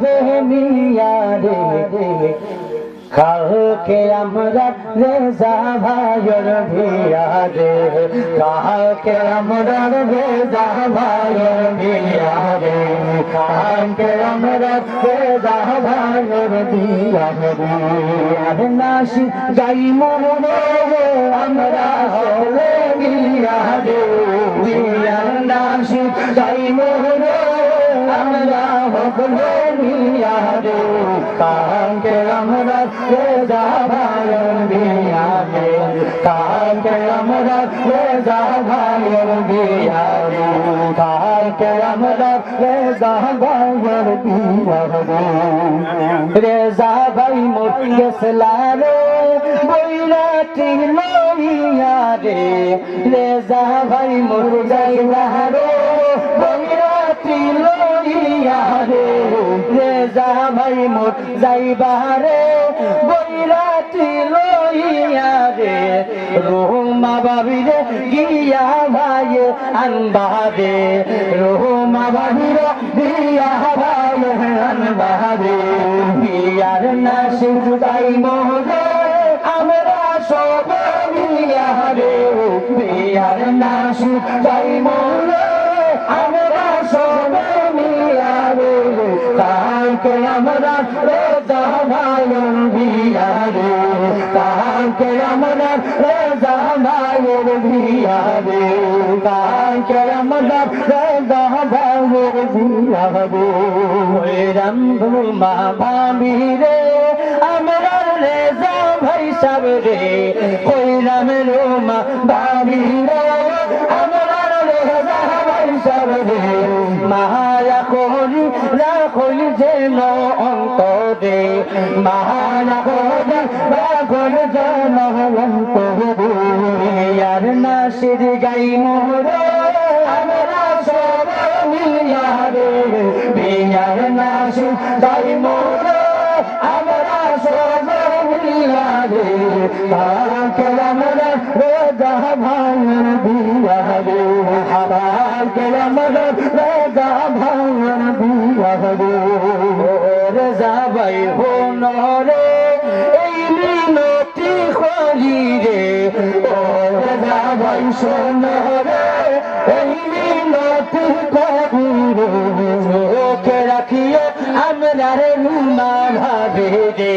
হবে মিয়া রে কালকে আমরা রেজা ভাইয়ের বিয়া রে কালকে আমরা রেজা ভাইয়ের বিয়া রে কালকে আমরা রেজা ভাইয়ের বিয়া রে আর নাসি গাই মনে আমরা হলে বিয়া রে বিয়ার নাসি গাই মনে আমরা হলে বিয়া রে কালকে আমরা রেজা ভাইয়ের বিয়া রে কালকে আমরা রেজা ভাইয়ের বিয়া রে কালকে আমরা রেজা ভাইয়ের বিয়া রে রেজা ভাই মোর গেছলা রে বৈরাটি লইয়া রে রেজা ভাই মোর যাইলা রে বৈরাটি লইয়া রে রেজা ভাই মোর যাইবা রে বৈরাটি লইয়া রে রোমা বাবিরে গিয়া ভাই আনবা রে রোমা বাবিরে গিয়া ভাই আনবা রে বিয়ার নাসি গাই মোরে আমরা সব মিলিয়া রে বিয়ার নাসি গাই মোরে আমরা সব মিলিয়া রে কালকে আমরা রেজা ভাইয়ের বিয়া রে কালকে আমরা রেজা ভাইয়ের বিয়া রে কালকে আমরা রেজা ভাইয়ের বিয়া রে ওই রামধুমা ভাবি রে আমরা রেজা ভাই সব রে ওই রামধুমা ভাবি রে আমরা রেজা ভাই সব রে মায়া করি রাখলি যেন অন্তরে মায়া করি রাখলি যেন অন্তরে আর নাসির গাই মোরে আমরা সব মিলিয়া রে বিয়ার নাসির গাই মোরে আমরা সব মিলিয়া রে কালকে আমরা রেজা ভাইয়ের বিয়া রে কালকে আমরা রেজা ভাইয়ের বিয়া রে রেজা ভাই হন রে এই মিনতি করি রে ও রেজা ভাই শোন রে এই মিনতি করি রে শোকে রাখিও আমরা রে রুমা ভাবে রে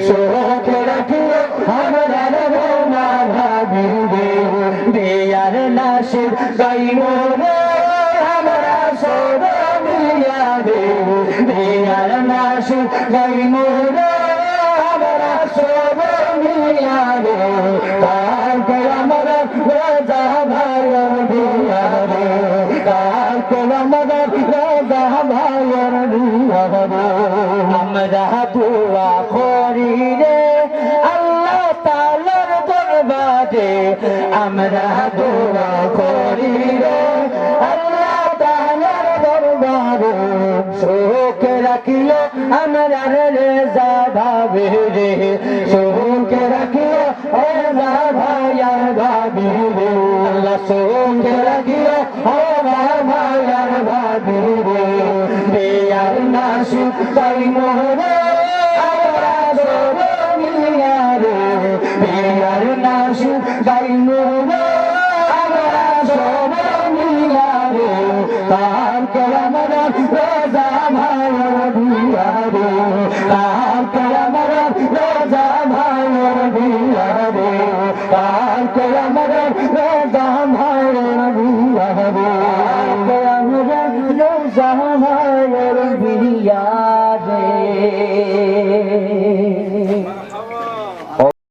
শোকে রাখিও আমরা রে রুমা ভাবে রে বিয়ার নাসির গাই মোরে আমরা সব মিলিয়া রে বিয়ার নাসির গাই মোরে আমরা সব মিলিয়া রে কালকে আমরা রেজা ভাইয়ের বিয়া রে কালকে আমরা রেজা ভাইয়ের বিয়া রে আমরা দোয়া করি রে আল্লাহ তাআলার দরবারে আমরা দোয়া করি রে আল্লাহ তাআলার দরবারে শোকে রাখিও আমরা রেজা ভাবে রে শোকে রাখিও রেজা ভাইয়ার ভাবে রে আল্লাহ শোকে রাখিও রেজা ভাইয়ার ভাবে রে বিয়ার নাসি গাই মোরে আমরা সব মিলিয়া রে বিয়ার নাসি গাই মোরে আমরা সব মিলিয়া রে কালকে আমরা রেজা ভাইয়ের বিয়া রে কালকে আমরা রেজা ভাইয়ের বিয়া রে কালকে আমরা রেজা ভাইয়ের বিয়া রে কালকে আমরা রেজা ভাইয়ের বিয়া রে